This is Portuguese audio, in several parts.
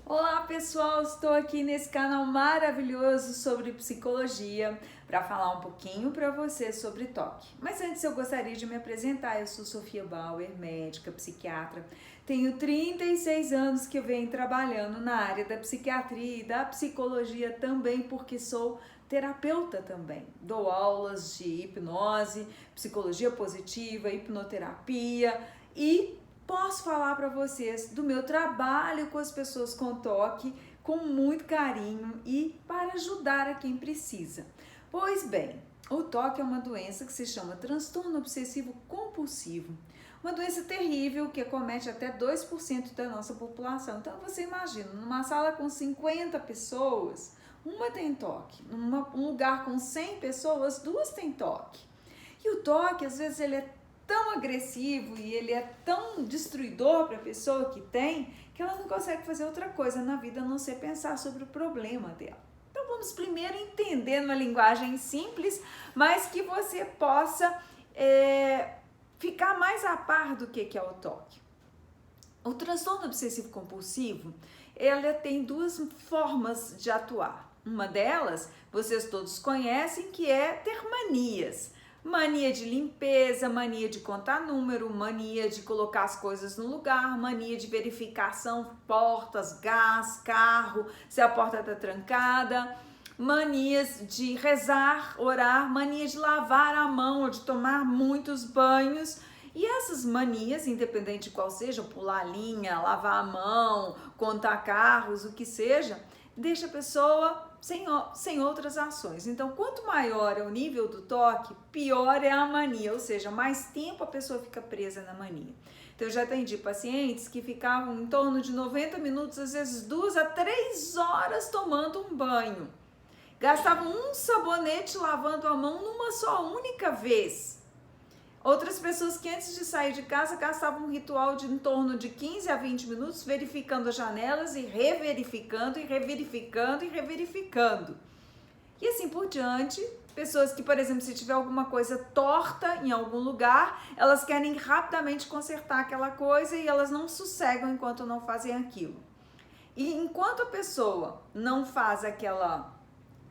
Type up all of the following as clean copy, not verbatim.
Olá pessoal, estou aqui nesse canal maravilhoso sobre psicologia para falar um pouquinho para você sobre toque. Mas antes eu gostaria de me apresentar. Eu sou Sofia Bauer, médica, psiquiatra. Tenho 36 anos que eu venho trabalhando na área da psiquiatria e da psicologia também, porque sou terapeuta também. Dou aulas de hipnose, psicologia positiva, hipnoterapia e posso falar para vocês do meu trabalho com as pessoas com toque com muito carinho e para ajudar a quem precisa. Pois bem, o toque é uma doença que se chama transtorno obsessivo compulsivo. Uma doença terrível que acomete até 2% da nossa população. Então você imagina, numa sala com 50 pessoas, uma tem toque. Um lugar com 100 pessoas, duas têm toque. E o toque, às vezes, ele é tão agressivo e ele é tão destruidor para a pessoa que tem, que ela não consegue fazer outra coisa na vida a não ser pensar sobre o problema dela. Então vamos primeiro entender numa linguagem simples, mas que você possa ficar mais a par do que é o toque. O transtorno obsessivo compulsivo, ele tem duas formas de atuar. Uma delas, vocês todos conhecem, que é ter manias. Mania de limpeza, mania de contar número, mania de colocar as coisas no lugar, mania de verificação, portas, gás, carro, se a porta está trancada, manias de rezar, orar, mania de lavar a mão ou de tomar muitos banhos. E essas manias, independente de qual seja, pular a linha, lavar a mão, contar carros, o que seja, deixa a pessoa sem outras ações. Então, quanto maior é o nível do toque, pior é a mania, ou seja, mais tempo a pessoa fica presa na mania. Então, eu já atendi pacientes que ficavam em torno de 90 minutos, às vezes 2 a 3 horas tomando um banho. Gastavam um sabonete lavando a mão numa só única vez. Outras pessoas que antes de sair de casa gastavam um ritual de em torno de 15 a 20 minutos verificando as janelas e reverificando e reverificando e reverificando. E assim por diante, pessoas que, por exemplo, se tiver alguma coisa torta em algum lugar, elas querem rapidamente consertar aquela coisa e elas não sossegam enquanto não fazem aquilo. E enquanto a pessoa não faz aquela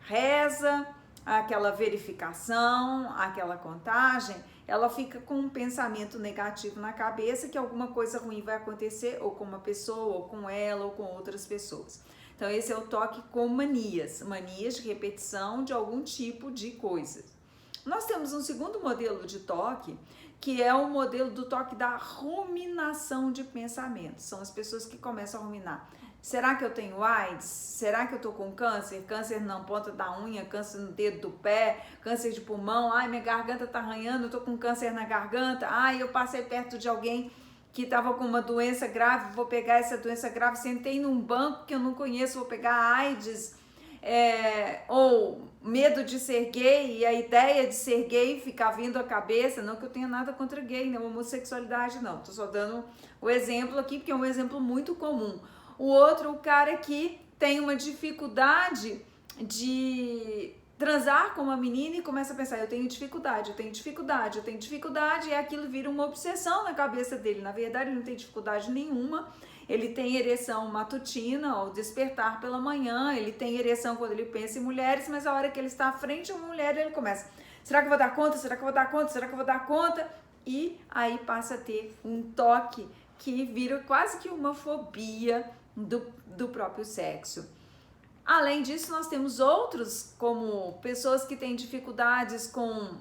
reza, aquela verificação, aquela contagem, ela fica com um pensamento negativo na cabeça que alguma coisa ruim vai acontecer ou com uma pessoa, ou com ela, ou com outras pessoas. Então esse é o toque com manias, manias de repetição de algum tipo de coisas. Nós temos um segundo modelo de toque, que é o modelo do toque da ruminação de pensamentos. São as pessoas que começam a ruminar. Será que eu tenho AIDS? Será que eu tô com câncer? Câncer na ponta da unha, câncer no dedo do pé, câncer de pulmão, ai, minha garganta tá arranhando, eu tô com câncer na garganta, ai, eu passei perto de alguém que tava com uma doença grave, vou pegar essa doença grave, sentei num banco que eu não conheço, vou pegar AIDS, ou medo de ser gay e a ideia de ser gay ficar vindo à cabeça, não que eu tenha nada contra gay, nem homossexualidade, não, tô só dando o exemplo aqui, porque é um exemplo muito comum. O outro, o cara que tem uma dificuldade de transar com uma menina e começa a pensar, eu tenho dificuldade, e aquilo vira uma obsessão na cabeça dele. Na verdade, ele não tem dificuldade nenhuma, ele tem ereção matutina ao despertar pela manhã, ele tem ereção quando ele pensa em mulheres, mas a hora que ele está à frente de uma mulher, ele começa, será que eu vou dar conta? Será que eu vou dar conta? Será que eu vou dar conta? E aí passa a ter um toque que vira quase que uma fobia do próprio sexo. Além disso, nós temos outros, como pessoas que têm dificuldades com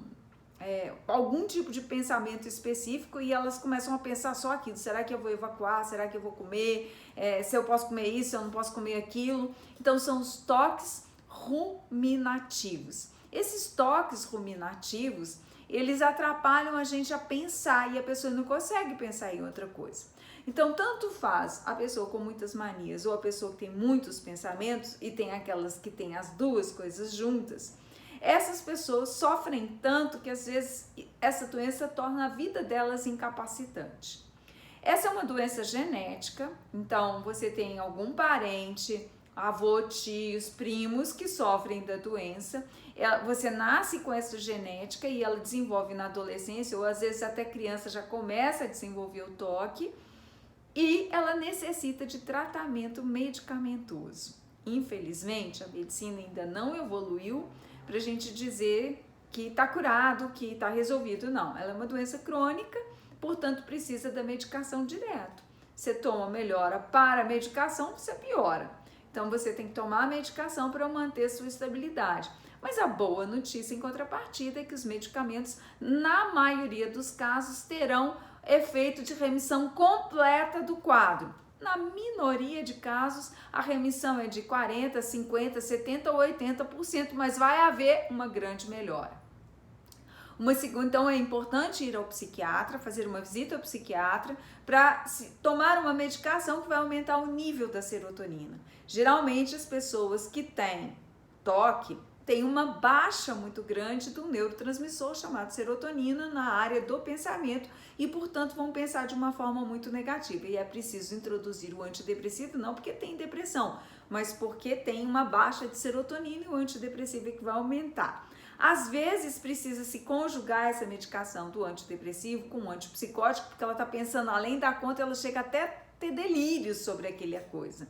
algum tipo de pensamento específico e elas começam a pensar só aquilo. Será que eu vou evacuar? Será que eu vou comer? Se eu posso comer isso, se eu não posso comer aquilo? Então, são os toques ruminativos. Esses toques ruminativos, eles atrapalham a gente a pensar e a pessoa não consegue pensar em outra coisa. Então, tanto faz a pessoa com muitas manias ou a pessoa que tem muitos pensamentos e tem aquelas que têm as duas coisas juntas, essas pessoas sofrem tanto que às vezes essa doença torna a vida delas incapacitante. Essa é uma doença genética, então você tem algum parente, avô, tios, primos que sofrem da doença, você nasce com essa genética e ela desenvolve na adolescência ou às vezes até criança já começa a desenvolver o toque. e ela necessita de tratamento medicamentoso. Infelizmente, a medicina ainda não evoluiu para a gente dizer que está curado, que está resolvido. Não, ela é uma doença crônica, portanto precisa da medicação direto. Você toma, melhora, para a medicação, você piora. Então você tem que tomar a medicação para manter sua estabilidade. Mas a boa notícia em contrapartida é que os medicamentos, na maioria dos casos, terão efeito de remissão completa do quadro. Na minoria de casos, a remissão é de 40%, 50%, 70% ou 80%, mas vai haver uma grande melhora. Então é importante ir ao psiquiatra, fazer uma visita ao psiquiatra para tomar uma medicação que vai aumentar o nível da serotonina. Geralmente as pessoas que têm TOC têm uma baixa muito grande do neurotransmissor chamado serotonina na área do pensamento e, portanto, vão pensar de uma forma muito negativa. E é preciso introduzir o antidepressivo, não porque tem depressão, mas porque tem uma baixa de serotonina e o antidepressivo é que vai aumentar. Às vezes precisa se conjugar essa medicação do antidepressivo com o antipsicótico, porque ela está pensando além da conta, ela chega até a ter delírios sobre aquela coisa.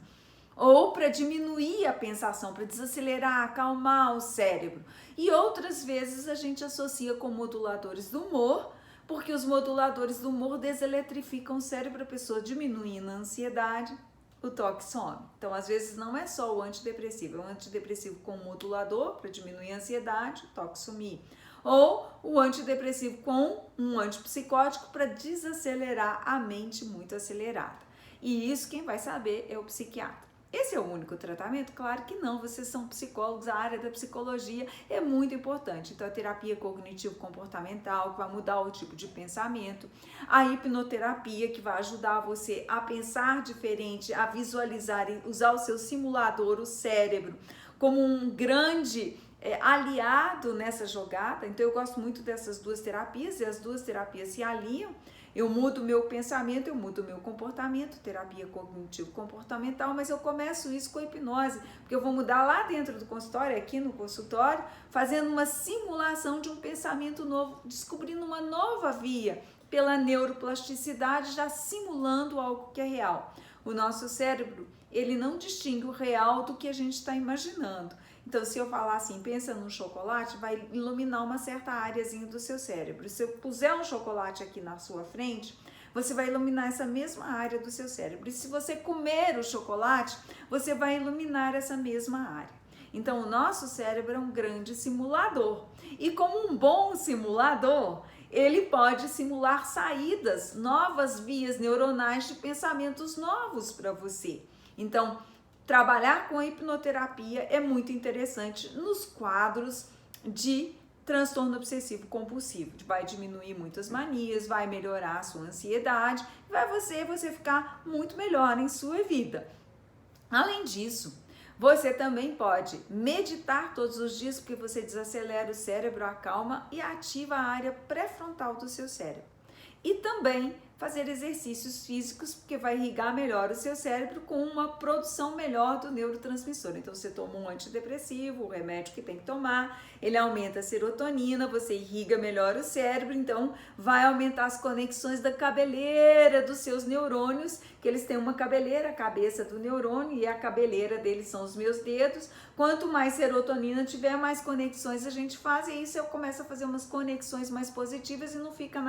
Ou para diminuir a pensação, para desacelerar, acalmar o cérebro. E outras vezes a gente associa com moduladores do humor, porque os moduladores do humor deseletrificam o cérebro, a pessoa diminuindo a ansiedade, o TOC some. Então, às vezes, não é só o antidepressivo, é um antidepressivo com modulador para diminuir a ansiedade, o TOC sumir. Ou o antidepressivo com um antipsicótico para desacelerar a mente muito acelerada. E isso quem vai saber é o psiquiatra. Esse é o único tratamento? Claro que não, vocês são psicólogos, a área da psicologia é muito importante. Então, a terapia cognitivo-comportamental, que vai mudar o tipo de pensamento, a hipnoterapia, que vai ajudar você a pensar diferente, a visualizar e usar o seu simulador, o cérebro, como um grande aliado nessa jogada. Então, eu gosto muito dessas duas terapias, e as duas terapias se aliam. Eu mudo meu pensamento, eu mudo meu comportamento, terapia cognitivo-comportamental, mas eu começo isso com a hipnose, porque eu vou mudar lá dentro do consultório, aqui no consultório, fazendo uma simulação de um pensamento novo, descobrindo uma nova via pela neuroplasticidade, já simulando algo que é real. O nosso cérebro, ele não distingue o real do que a gente está imaginando. Então, se eu falar assim, pensa num chocolate, vai iluminar uma certa áreazinha do seu cérebro. Se eu puser um chocolate aqui na sua frente, você vai iluminar essa mesma área do seu cérebro. E se você comer o chocolate, você vai iluminar essa mesma área. Então, o nosso cérebro é um grande simulador. E como um bom simulador, ele pode simular saídas, novas vias neuronais de pensamentos novos para você. Então, trabalhar com a hipnoterapia é muito interessante nos quadros de transtorno obsessivo compulsivo. Vai diminuir muitas manias, vai melhorar a sua ansiedade, vai você ficar muito melhor em sua vida. Além disso, você também pode meditar todos os dias, porque você desacelera o cérebro, acalma e ativa a área pré-frontal do seu cérebro. E também fazer exercícios físicos, porque vai irrigar melhor o seu cérebro com uma produção melhor do neurotransmissor. Então, você toma um antidepressivo, o remédio que tem que tomar, ele aumenta a serotonina, você irriga melhor o cérebro, então vai aumentar as conexões da cabeleira dos seus neurônios, que eles têm uma cabeleira, a cabeça do neurônio, e a cabeleira deles são os meus dedos. Quanto mais serotonina tiver, mais conexões a gente faz, e aí você começa a fazer umas conexões mais positivas e não fica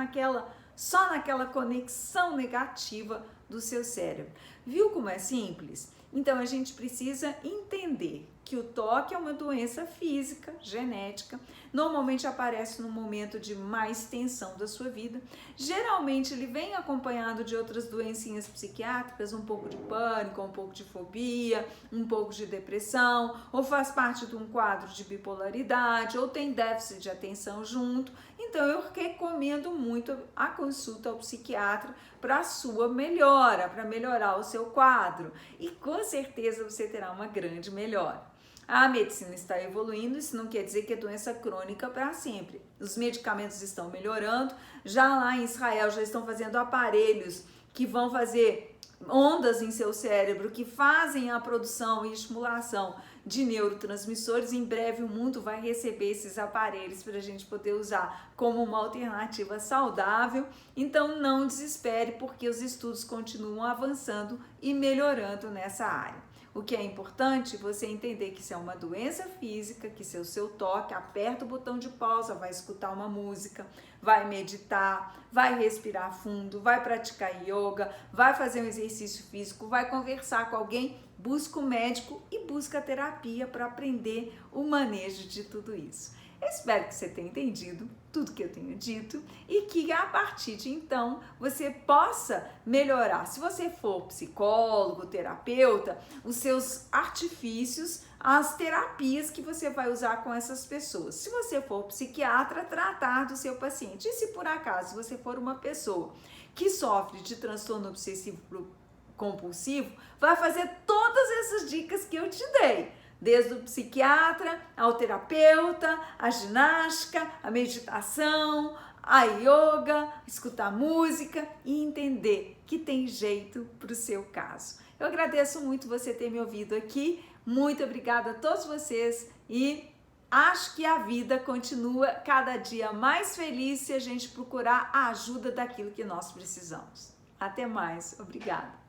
só naquela conexão negativa do seu cérebro. Viu como é simples? Então, a gente precisa entender que o TOC é uma doença física, genética, normalmente aparece no momento de mais tensão da sua vida. Geralmente, ele vem acompanhado de outras doencinhas psiquiátricas, um pouco de pânico, um pouco de fobia, um pouco de depressão, ou faz parte de um quadro de bipolaridade, ou tem déficit de atenção junto. Então, eu recomendo muito a consulta ao psiquiatra para a sua melhora, para melhorar o seu quadro. E com certeza você terá uma grande melhora. A medicina está evoluindo, isso não quer dizer que é doença crônica para sempre. Os medicamentos estão melhorando, já lá em Israel já estão fazendo aparelhos que vão fazer ondas em seu cérebro, que fazem a produção e estimulação de neurotransmissores. Em breve o mundo vai receber esses aparelhos para a gente poder usar como uma alternativa saudável. Então não desespere, porque os estudos continuam avançando e melhorando nessa área. O que é importante você entender que isso é uma doença física, que se é o seu toque, aperta o botão de pausa, vai escutar uma música, vai meditar, vai respirar fundo, vai praticar yoga, vai fazer um exercício físico, vai conversar com alguém, busca o médico e busca a terapia para aprender o manejo de tudo isso. Eu espero que você tenha entendido tudo que eu tenho dito e que a partir de então você possa melhorar, se você for psicólogo, terapeuta, os seus artifícios, as terapias que você vai usar com essas pessoas. Se você for psiquiatra, tratar do seu paciente. E se por acaso você for uma pessoa que sofre de transtorno obsessivo compulsivo, vai fazer todas essas dicas que eu te dei. Desde o psiquiatra, ao terapeuta, a ginástica, a meditação, a yoga, escutar música e entender que tem jeito para o seu caso. Eu agradeço muito você ter me ouvido aqui, muito obrigada a todos vocês e acho que a vida continua cada dia mais feliz se a gente procurar a ajuda daquilo que nós precisamos. Até mais, obrigada.